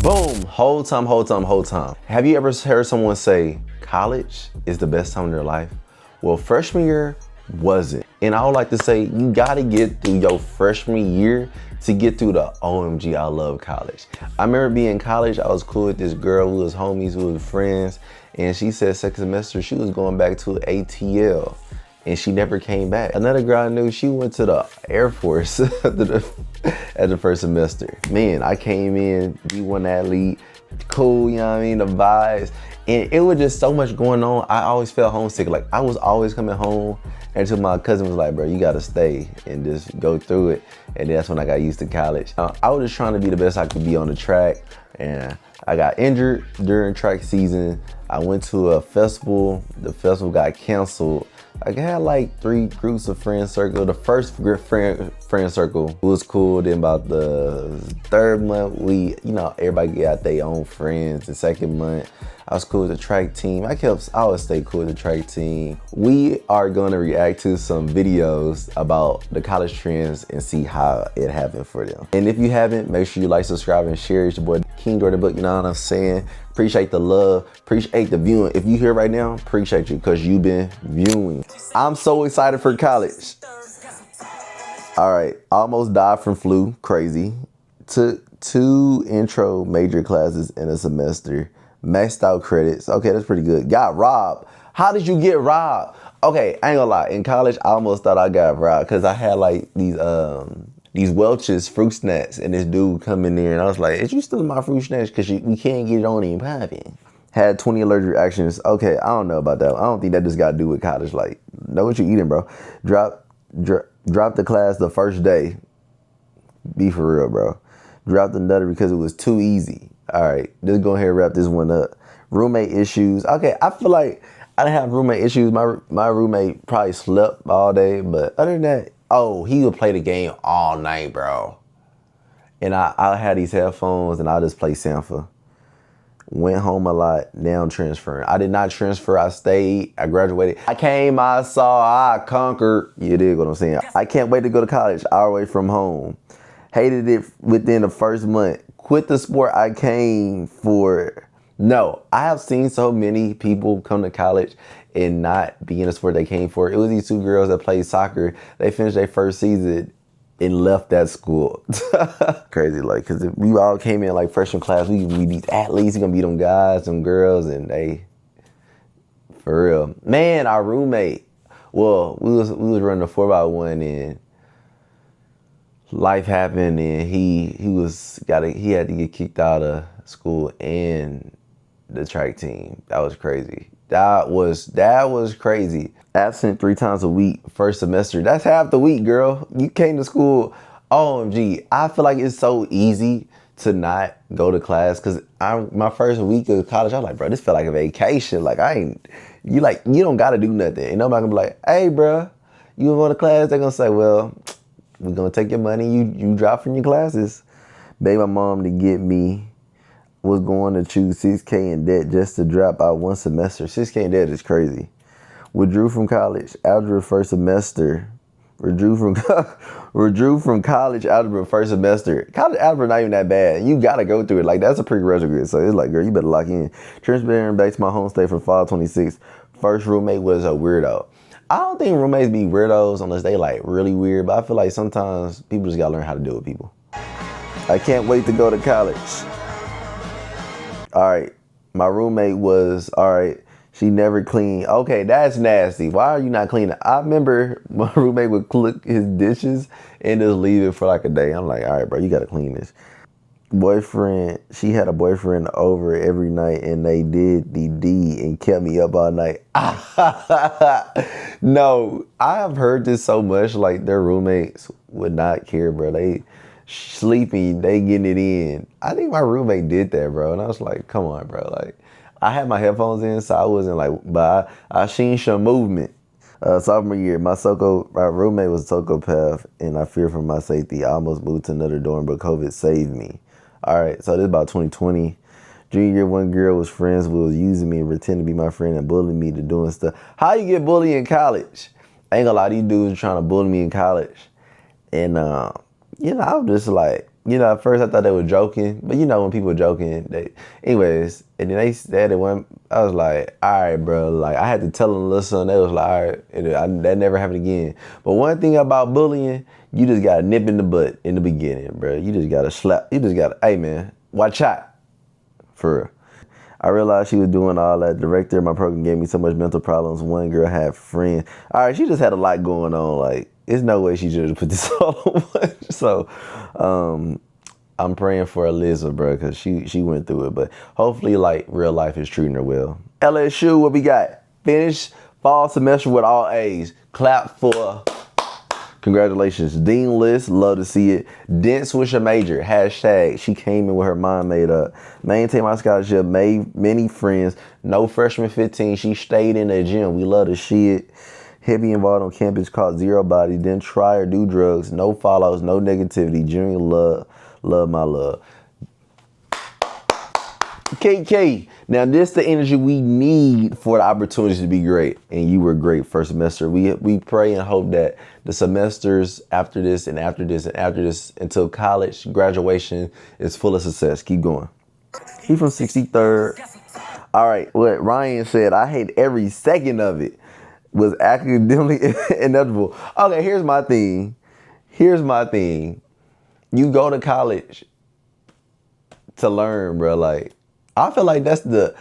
Boom, whole time. Have you ever heard someone say, college is the best time of their life? Well, freshman year wasn't. And I would like to say, you gotta get through your freshman year to get through the OMG, I love college. I remember being in college, I was cool with this girl, we was homies, we was friends, and she said second semester she was going back to ATL. And she never came back. Another girl I knew, she went to the Air Force at the first semester. Man, I came in, D1 athlete, cool, you know what I mean, the vibes. And it was just so much going on. I always felt homesick. Like I was always coming home until my cousin was like, bro, you gotta stay and just go through it. And that's when I got used to college. I was just trying to be the best I could be on the track. And I got injured during track season. I went to a festival. The festival got canceled. I had like 3 groups of friend circle. The first friend circle was cool. Then about the 3rd month, everybody got their own friends. The 2nd month, I was cool with the track team. I always stay cool with the track team. We are gonna react to some videos about the college trends and see how it happened for them. And if you haven't, make sure you like, subscribe, and share. It's your boy King Jordan Book, you know what I'm saying? Appreciate the love, appreciate the viewing. If you here right now, appreciate you because you've been viewing. I'm so excited for college. All right, almost died from flu, crazy. Took 2 intro major classes in a semester. Maxed out credits, okay, that's pretty good. Got robbed. How did you get robbed? Okay, I ain't gonna lie, in college, I almost thought I got robbed because I had like these Welch's fruit snacks and this dude come in there and I was like, is you stealing my fruit snacks? Because we can't get it on even popping. Had 20 allergic reactions. Okay, I don't know about that. I don't think that just got to do with college. Like, know what you eating, bro. Drop the class the first day. Be for real, bro. Dropped the nutter because it was too easy. All right, just go ahead and wrap this one up. Roommate issues. Okay, I feel like I didn't have roommate issues. My roommate probably slept all day, but other than that, oh, he would play the game all night, bro. And I had these headphones and I just play Sanfa. Went home a lot, now I'm transferring. I did not transfer, I stayed, I graduated. I came, I saw, I conquered. You dig what I'm saying? I can't wait to go to college, hour away from home. Hated it within the first month. Quit the sport I came for. No, I have seen so many people come to college and not be in the sport they came for. It was these 2 girls that played soccer. They finished their first season and left that school. Crazy, like, because we all came in like freshman class. We these athletes, we gonna be them guys, them girls, and they, for real. Man, our roommate, well, we was running a 4x1 and life happened and he had to get kicked out of school and the track team. That was crazy. That was crazy. Absent 3 times a week, first semester. That's half the week, girl. You came to school. OMG. I feel like it's so easy to not go to class because my first week of college, I was like, bro, this felt like a vacation. Like you don't gotta do nothing. And nobody gonna be like, hey, bro, you gonna go to class? They're gonna say, well, we're gonna take your money. You drop from your classes. Begged my mom to get me. Was going to choose $6K in debt just to drop out 1 semester. $6K in debt is crazy. Withdrew from college, algebra first semester. Withdrew from college, algebra first semester. College algebra not even that bad. You gotta go through it. Like, that's a prerequisite. So it's like, girl, you better lock in. Transferring back to my home state for fall 26. First roommate was a weirdo. I don't think roommates be weirdos unless they like really weird, but I feel like sometimes people just gotta learn how to deal with people. I can't wait to go to college. All right, my roommate was, all right, she never cleaned. Okay, that's nasty. Why are you not cleaning? I remember my roommate would cook his dishes and just leave it for like a day. I'm like, all right, bro, you gotta clean this. Boyfriend, she had a boyfriend over every night and they did the D and kept me up all night. No, I have heard this so much, like their roommates would not care, bro. They sleeping, they getting it in. I think my roommate did that, bro. And I was like, come on, bro. Like, I had my headphones in, so I wasn't like, but I seen some movement. Sophomore year, my roommate was a psychopath and I fear for my safety. I almost moved to another dorm, but COVID saved me. All right, so this is about 2020. Junior year, one girl was friends with, was using me and pretending to be my friend and bullying me to doing stuff. How you get bullied in college? I ain't gonna lie, these dudes were trying to bully me in college. And, I was just like, At first I thought they were joking, but when people are joking, anyways, and then they said it one, I was like, all right, bro, like I had to tell them a little something. They was like, all right, that never happened again. But one thing about bullying, you just got to nip in the butt in the beginning, bro. You just got to slap, hey man, watch out, for real. I realized she was doing all that. Director of my program gave me so much mental problems. One girl had friends. All right, she just had a lot going on. Like, there's no way she should have put this all on one. So, I'm praying for Eliza, bro, because she went through it. But hopefully, like, real life is treating her well. LSU, what we got? Finished fall semester with all A's. Clap for... Congratulations. Dean List, love to see it. Didn't switch a major. Hashtag, she came in with her mind made up. Maintain my scholarship, made many friends. No freshman 15, she stayed in the gym. We love to see it. Heavy involved on campus, caught zero bodies. Didn't try or do drugs. No follows, no negativity. Genuine love my love. KK, now this the energy we need for the opportunities to be great, and you were great first semester. We pray and hope that the semesters after this and after this and after this until college graduation is full of success. Keep going. He from 63rd. All right, what Ryan said, I hate every second of it. Was academically inevitable. Okay, here's my thing. You go to college to learn, bro. Like, I feel like that's the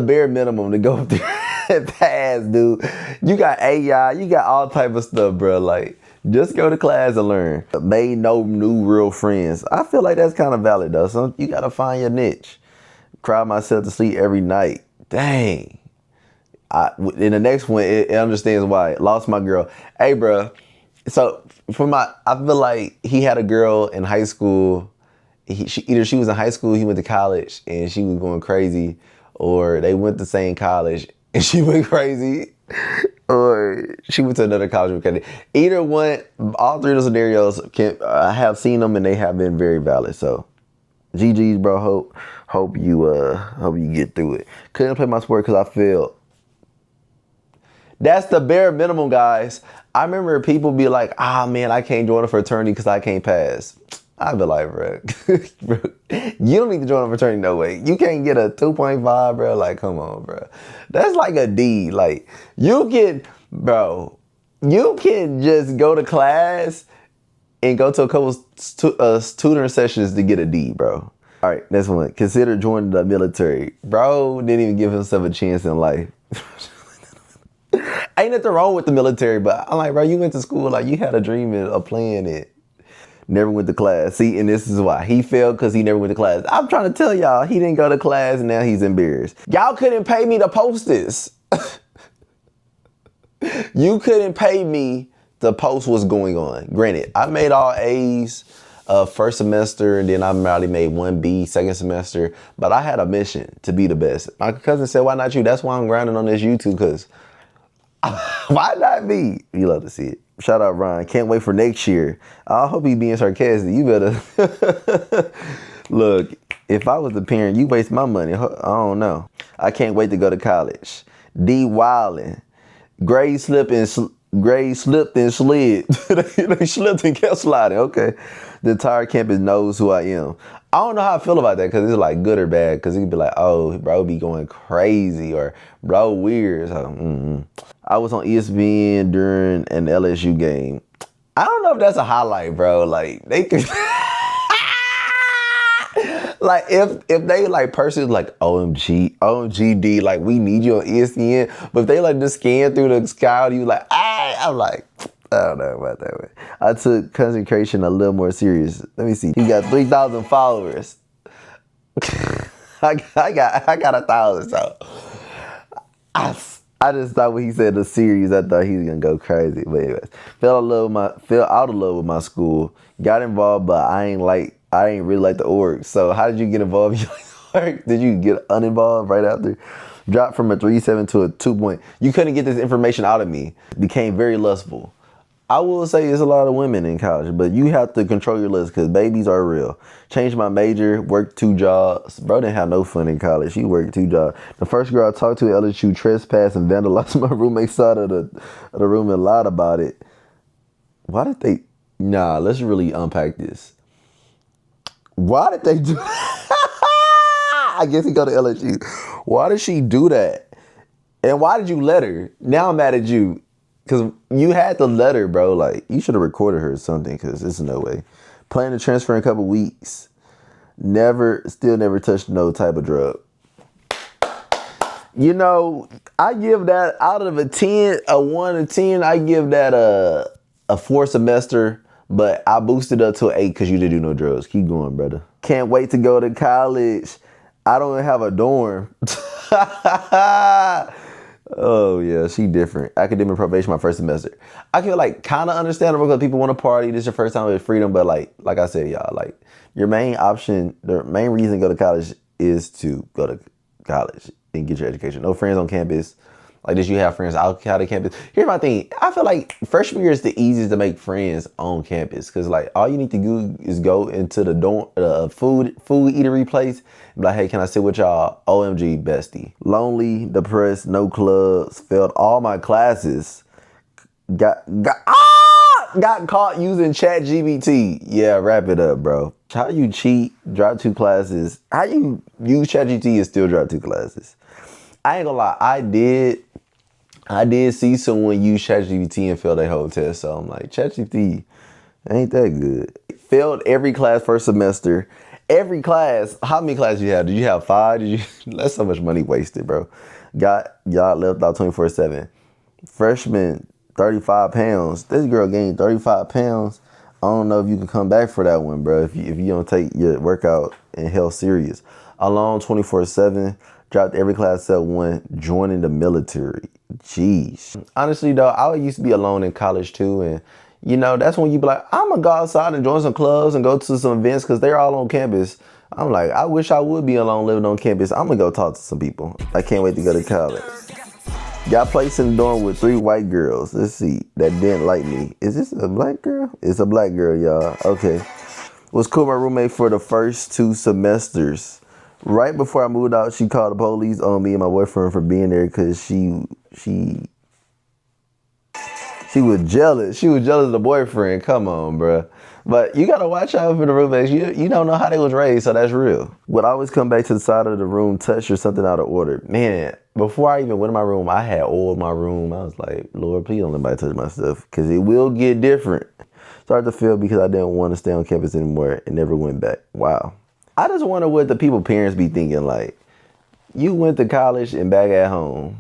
bare minimum to go through and pass, dude. You got AI, you got all type of stuff, bro. Like, just go to class and learn. Made no new real friends. I feel like that's kind of valid though. So you gotta find your niche. Cry myself to sleep every night. Dang. In the next one, it understands why. Lost my girl. Hey, bro. So I feel like he had a girl in high school. Either she was in high school, he went to college, and she was going crazy, or they went to the same college and she went crazy, or she went to another college. Either one, all three of those scenarios I have seen them and they have been very valid. So, GG's, bro. Hope you get through it. Couldn't play my sport because I failed. That's the bare minimum, guys. I remember people be like, man, I can't join a fraternity because I can't pass. I'd be like, bro, you don't need to join a fraternity, no way. You can't get a 2.5, bro. Like, come on, bro. That's like a D. Like, you can just go to class and go to a couple tutoring sessions to get a D, bro. All right, next one. Consider joining the military. Bro didn't even give himself a chance in life. Ain't nothing wrong with the military, but I'm like, bro, you went to school, like you had a dream of playing it. Never went to class. See, and this is why. He failed because he never went to class. I'm trying to tell y'all, he didn't go to class and now he's embarrassed. Y'all couldn't pay me to post this. You couldn't pay me to post what's going on. Granted, I made all A's first semester, and then I probably made 1B second semester, but I had a mission to be the best. My cousin said, why not you? That's why I'm grinding on this YouTube, because why not me? You love to see it. Shout out Ryan. Can't wait for next year. I hope he's being sarcastic. You better. Look, if I was the parent, you waste my money. I don't know. I can't wait to go to college. D wildin'. Grades slipped and slid. They slipped and kept sliding. Okay. The entire campus knows who I am. I don't know how I feel about that, because it's like good or bad. Because it could be like, oh, bro be going crazy, or bro weird. So, I was on ESPN during an LSU game. I don't know if that's a highlight, bro. Like, they could... Like, if they, like, personally, like, OMGD, like, we need you on ESPN. But if they, like, just scan through the scout, you like, I'm like... I don't know about that one. I took concentration a little more serious. Let me see. He got 3,000 followers. I got 1,000. So I just thought when he said the series, I thought he was gonna go crazy. But anyways, fell out of love with my school. Got involved, but I ain't really like the org. So how did you get involved? Did you get uninvolved right after? Dropped from a 3.7 to a 2 You couldn't get this information out of me. Became very lustful. I will say it's a lot of women in college, but you have to control your lust because babies are real. Changed my major, worked 2 jobs. Bro didn't have no fun in college. He worked 2 jobs. The first girl I talked to at LSU trespassed and vandalized my roommate's side of the room and lied about it. Why did they? Nah, let's really unpack this. Why did they do I guess he go to LSU. Why did she do that? And why did you let her? Now I'm mad at you. Because you had the letter, bro. Like, you should have recorded her or something, because there's no way. Plan to transfer in a couple weeks. Still never touched no type of drug. You know, I give that out of a 10, a 1 to 10, I give that a 4 semester, but I boosted up to an 8 because you didn't do no drugs. Keep going, brother. Can't wait to go to college. I don't even have a dorm. Oh yeah, she different. Academic probation my first semester. I feel like kind of understandable because people want to party. This is your first time with freedom, but like I said, y'all, like your main option, the main reason to go to college is to go to college and get your education. No friends on campus. Like, did you have friends outside of campus? Here's my thing. I feel like freshman year is the easiest to make friends on campus because like all you need to do is go into the dorm, food eatery place. And be like, hey, can I sit with y'all? OMG, bestie. Lonely, depressed, no clubs, failed all my classes. Got caught using ChatGPT. Yeah, wrap it up, bro. How you cheat, drop 2 classes? How you use ChatGPT and still drop 2 classes? I ain't gonna lie, I did see someone use ChatGPT and fail their whole test. So I'm like, ChatGPT ain't that good. Failed every class first semester. Every class. How many classes you have? Did you have 5? That's so much money wasted, bro. Y'all left out 24/7. Freshman, 35 pounds. This girl gained 35 pounds. I don't know if you can come back for that one, bro. If you don't take your workout and health serious. Alone 24/7. Dropped every class except 1, joining the military. Jeez. Honestly, though, I used to be alone in college, too. And, you know, that's when you be like, I'm going to go outside and join some clubs and go to some events because they're all on campus. I'm like, I wish I would be alone living on campus. I'm going to go talk to some people. I can't wait to go to college. Got placed in the dorm with 3 white girls. Let's see. That didn't like me. Is this a black girl? It's a black girl, y'all. Okay. Was cool, my roommate for the first 2 semesters. Right before I moved out, she called the police on me and my boyfriend for being there because she was jealous. She was jealous of the boyfriend. Come on, bro. But you gotta watch out for the roommates. You don't know how they was raised, so that's real. Would always come back to the side of the room, touch or something out of order. Man, before I even went in my room, I had oil in my room. I was like, Lord, please don't let nobody touch my stuff because it will get different. Started to feel because I didn't want to stay on campus anymore and never went back. Wow. I just wonder what the people parents be thinking. Like, you went to college and back at home.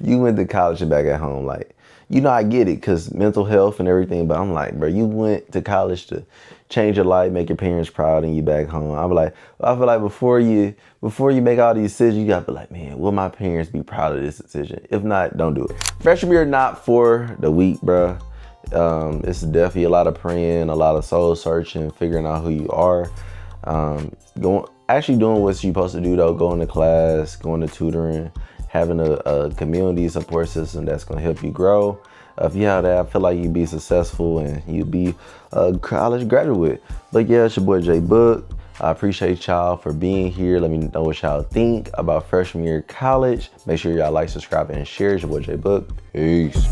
You went to college and back at home. Like, you know, I get it because mental health and everything. But I'm like, bro, you went to college to change your life, make your parents proud, and you back home. I feel like before you make all these decisions, you gotta be like, man, will my parents be proud of this decision? If not, don't do it. Freshman year not for the weak, bro. It's definitely a lot of praying, a lot of soul searching, figuring out who you are. Actually doing what you're supposed to do though, going to class, going to tutoring, having a community support system that's gonna help you grow. If you have that, I feel like you'd be successful and you'd be a college graduate. But yeah, it's your boy Jay Book. I appreciate y'all for being here. Let me know what y'all think about freshman year college. Make sure y'all like, subscribe, and share. It's your boy Jay Book. Peace.